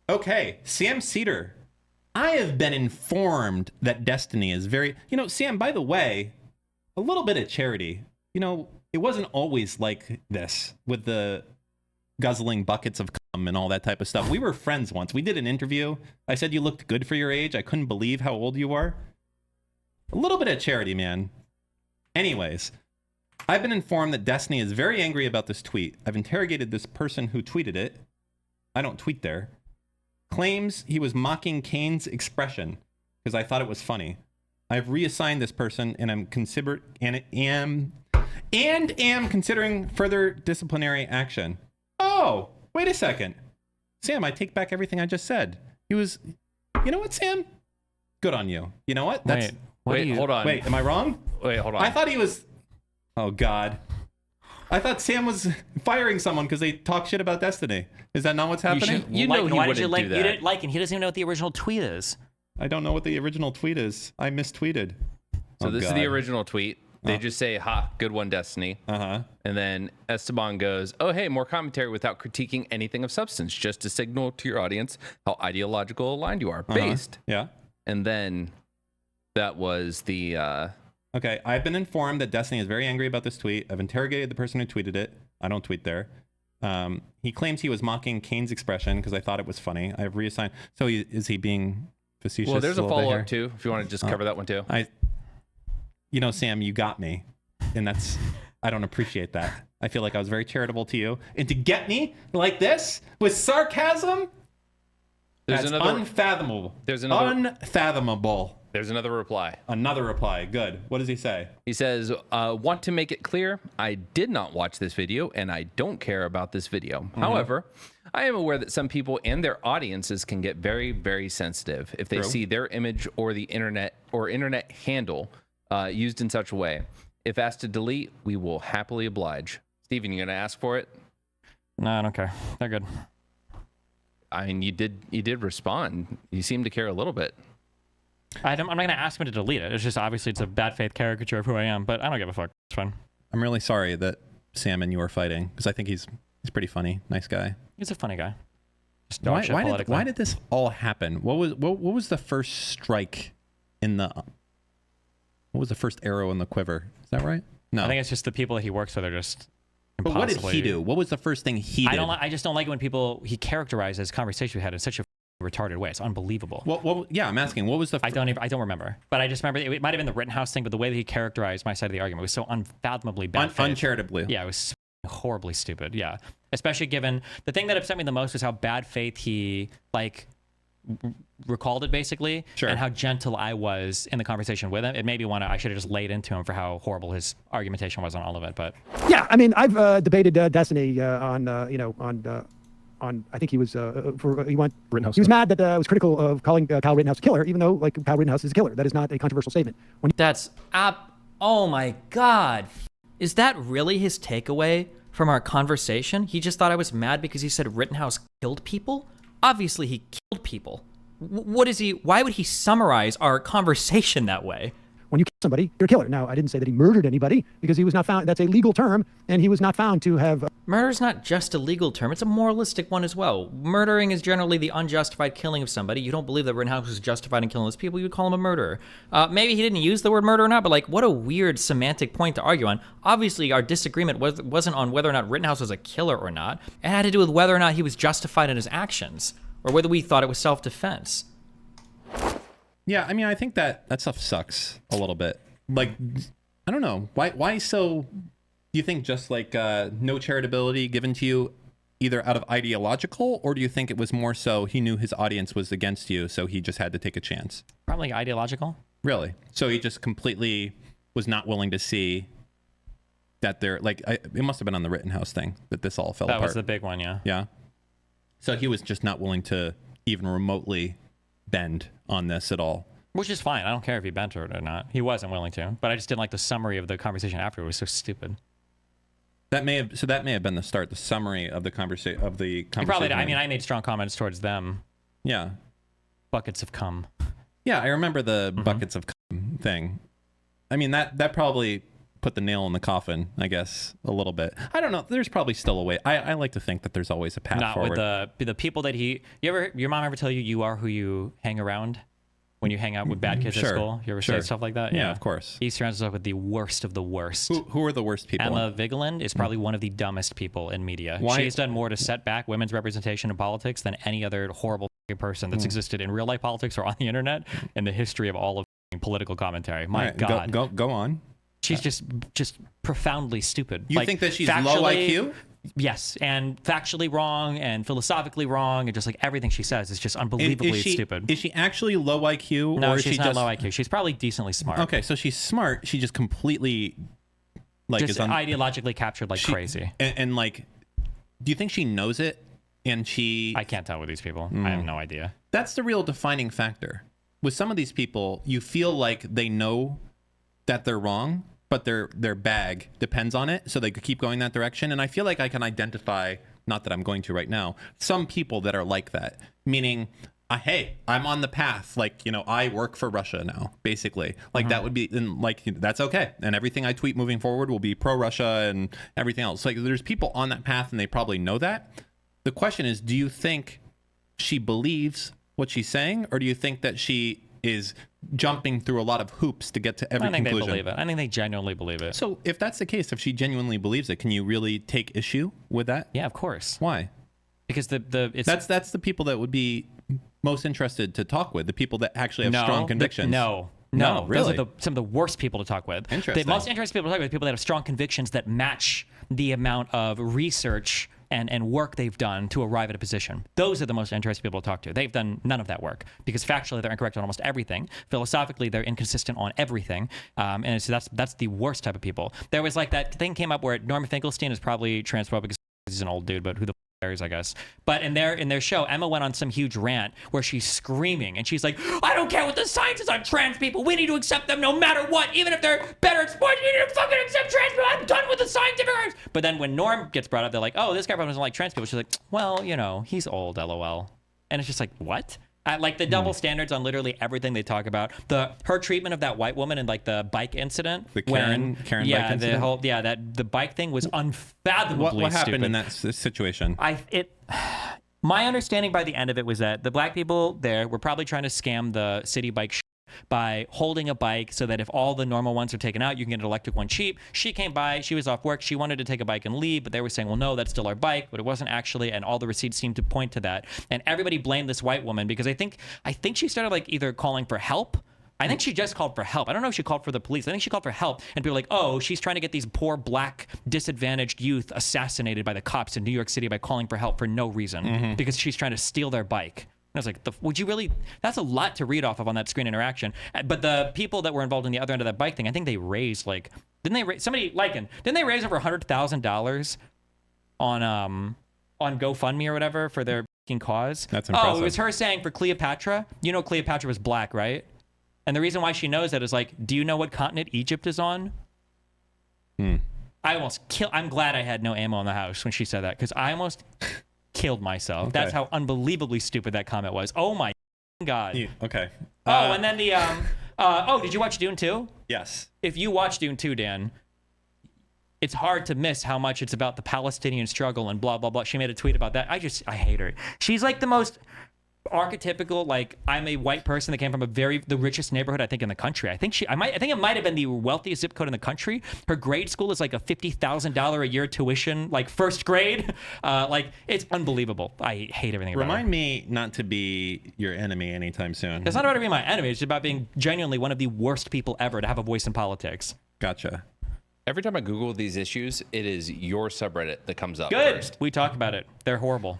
Okay, Sam Seder. I have been informed that Destiny is very... Sam, by the way, a little bit of charity. It wasn't always like this with the guzzling buckets of cum and all that type of stuff. We were friends once. We did an interview. I said you looked good for your age. I couldn't believe how old you are. A little bit of charity, man. Anyways, I've been informed that Destiny is very angry about this tweet. I've interrogated this person who tweeted it. I don't tweet there. Claims he was mocking Kane's expression because I thought it was funny. I've reassigned this person and am considering further disciplinary action. Oh, wait a second. Sam, I take back everything I just said. He was... You know what, Sam? Good on you. You know what? Wait, hold on. Wait, am I wrong? Wait, hold on. I thought he was... Oh, God. I thought Sam was firing someone because they talk shit about Destiny. Is that not what's happening? You know he wouldn't do that. You didn't like him. He doesn't even know what the original tweet is. I don't know what the original tweet is. I mistweeted. So this is the original tweet. They just say, ha, good one, Destiny. Uh-huh. And then Esteban goes, oh, hey, more commentary without critiquing anything of substance, just to signal to your audience how ideological aligned you are. Based. Yeah. And then that was the... Okay, I've been informed that Destiny is very angry about this tweet. I've interrogated the person who tweeted it. I don't tweet there. He claims he was mocking Kane's expression because I thought it was funny. I have reassigned. So is he being facetious? Well, there's a follow-up too, if you want to just cover that one too. Sam, you got me. And I don't appreciate that. I feel like I was very charitable to you. And to get me like this with sarcasm, that's unfathomable. Unfathomable. There's another reply. Another reply. Good. What does he say? He says, want to make it clear, I did not watch this video and I don't care about this video. Mm-hmm. However, I am aware that some people and their audiences can get very, very sensitive if they see their image or the internet handle used in such a way. If asked to delete, we will happily oblige. Steven, you going to ask for it? No, I don't care. They're good. I mean, you did respond. You seem to care a little bit. I'm not going to ask him to delete it. It's just obviously it's a bad faith caricature of who I am, but I don't give a fuck. It's fine. I'm really sorry that Sam and you are fighting because I think he's pretty funny, nice guy. He's a funny guy. Just why did this all happen? What was the first strike in the? What was the first arrow in the quiver? Is that right? No, I think it's just the people that he works with are just. But what did he do? What was the first thing he did? I just don't like it when he characterizes conversation we had in such a retarded way. It's unbelievable. Well, yeah, I'm asking, what was the... I don't remember. But I just remember, it might have been the Rittenhouse thing, but the way that he characterized my side of the argument was so unfathomably bad. Uncharitably. Yeah, it was horribly stupid, yeah. Especially given... The thing that upset me the most was how bad faith he, recalled it, basically. Sure. And how gentle I was in the conversation with him. It made me want to... I should have just laid into him for how horrible his argumentation was on all of it, but... Yeah, I mean, I've debated Destiny I think he was he was mad that I was critical of calling Kyle Rittenhouse a killer, even though Kyle Rittenhouse is a killer. That is not a controversial statement. Oh my God. Is that really his takeaway from our conversation? He just thought I was mad because he said Rittenhouse killed people? Obviously he killed people. Why would he summarize our conversation that way? When you kill somebody, you're a killer. Now, I didn't say that he murdered anybody because he was not found. That's a legal term, and he was not found to have... Murder is not just a legal term. It's a moralistic one as well. Murdering is generally the unjustified killing of somebody. You don't believe that Rittenhouse was justified in killing those people, you would call him a murderer. Maybe he didn't use the word murder or not, but what a weird semantic point to argue on. Obviously, our disagreement wasn't on whether or not Rittenhouse was a killer or not. It had to do with whether or not he was justified in his actions, or whether we thought it was self-defense. Yeah, I mean, I think that stuff sucks a little bit. I don't know. Why so... Do you think just no charitability given to you either out of ideological, or do you think it was more so he knew his audience was against you, so he just had to take a chance? Probably ideological. Really? So he just completely was not willing to see that there... it must have been on the Rittenhouse thing that this all fell apart. That was the big one, yeah. Yeah? So he was just not willing to even remotely bend on this at all. Which is fine. I don't care if he bent it or not. He wasn't willing to. But I just didn't like the summary of the conversation after. It was so stupid. That may have been the start, the summary of the conversation. He probably did. I mean, I made strong comments towards them. Yeah. Buckets of cum. Yeah, I remember the buckets of cum thing. I mean, that probably put the nail in the coffin, I guess, a little bit. I don't know. There's probably still a way. I like to think that there's always a path Not forward. with the people that your mom ever tell you are who you hang around when you hang out with bad kids at school? You ever say stuff like that? Yeah, of course. He surrounds himself with the worst of the worst. Who are the worst people? Emma Vigeland is probably one of the dumbest people in media. Why? She's done more to set back women's representation in politics than any other horrible person that's existed in real life politics or on the internet in the history of all of political commentary. My God. Go on. She's just profoundly stupid. You think that she's low IQ? Yes, and factually wrong and philosophically wrong, and just like everything she says is just unbelievably stupid. Is she actually low IQ? No, or is she's she not just low IQ. She's probably decently smart. Okay, so she's smart. She just completely Just ideologically captured like crazy. And like, do you think she knows it? And I can't tell with these people. I have no idea. That's the real defining factor. With some of these people, you feel like they know that they're wrong, but their bag depends on it, so they could keep going that direction. And I feel like I can identify, not that I'm going to right now, some people that are like that, meaning, hey, I'm on the path. Like, I work for Russia now, basically. Like that would be, and like, that's okay. And everything I tweet moving forward will be pro-Russia and everything else. Like, there's people on that path and they probably know that. The question is, do you think she believes what she's saying, or do you think that she is jumping through a lot of hoops to get to every conclusion? I think they believe it. I think they genuinely believe it. So if that's the case, if she genuinely believes it, can you really take issue with that? Yeah, of course. Why? Because that's the people that would be most interested to talk with, the people that actually have strong convictions. No, really? Those are some of the worst people to talk with. Interesting. The most interesting people to talk with are people that have strong convictions that match the amount of research and work they've done to arrive at a position. Those are the most interesting people to talk to. They've done none of that work because factually they're incorrect on almost everything. Philosophically, they're inconsistent on everything. And so that's the worst type of people. There was like that thing came up where Norman Finkelstein is probably transphobic because he's an old dude, but who the cares, I guess. But in their show, Emma went on some huge rant where she's screaming and she's like, I don't care what the science is on trans people. We need to accept them no matter what. Even if they're better at sports, we need to fucking accept trans people. I'm done with the scientific arguments. But then when Norm gets brought up, they're like, oh, this guy probably doesn't like trans people. She's like, well, he's old, LOL. And it's just like, what? Like the double standards on literally everything they talk about. Her treatment of that white woman in like the bike incident. The Karen bike incident? The bike thing was unfathomably what happened stupid. in that situation? My understanding by the end of it was that the black people there were probably trying to scam the city bike by holding a bike so that if all the normal ones are taken out, you can get an electric one cheap. She came by, she was off work, she wanted to take a bike and leave, but they were saying, well, no, that's still our bike, but it wasn't actually, and all the receipts seemed to point to that. And everybody blamed this white woman because I think she started like either calling for help. I think she just called for help. I don't know if she called for the police. I think she called for help. And people were like, oh, she's trying to get these poor black disadvantaged youth assassinated by the cops in New York City by calling for help for no reason because she's trying to steal their bike. And I was like, would you really? That's a lot to read off of on that screen interaction. But the people that were involved in the other end of that bike thing, I think they raised didn't they raise over $100,000 on GoFundMe or whatever for their cause? That's impressive. Oh, it was her saying for Cleopatra. Cleopatra was black, right? And the reason why she knows that is like, do you know what continent Egypt is on? I almost I'm glad I had no ammo in the house when she said that because I almost killed myself. Okay. That's how unbelievably stupid that comment was. Oh my God. Okay. And then the did you watch Dune 2? Yes. If you watch Dune 2, Dan, it's hard to miss how much it's about the Palestinian struggle and blah blah blah. She made a tweet about that. I hate her. She's like the most archetypical, like, I'm a white person that came from the richest neighborhood I think in the country. I think it might have been the wealthiest zip code in the country. Her grade school is like a $50,000 a year tuition, like first grade. Like, it's unbelievable. I hate everything about her. Remind me not to be your enemy anytime soon. It's not about being my enemy. It's about being genuinely one of the worst people ever to have a voice in politics. Gotcha. Every time I Google these issues, it is your subreddit that comes up Good. first. We talk about it. They're horrible.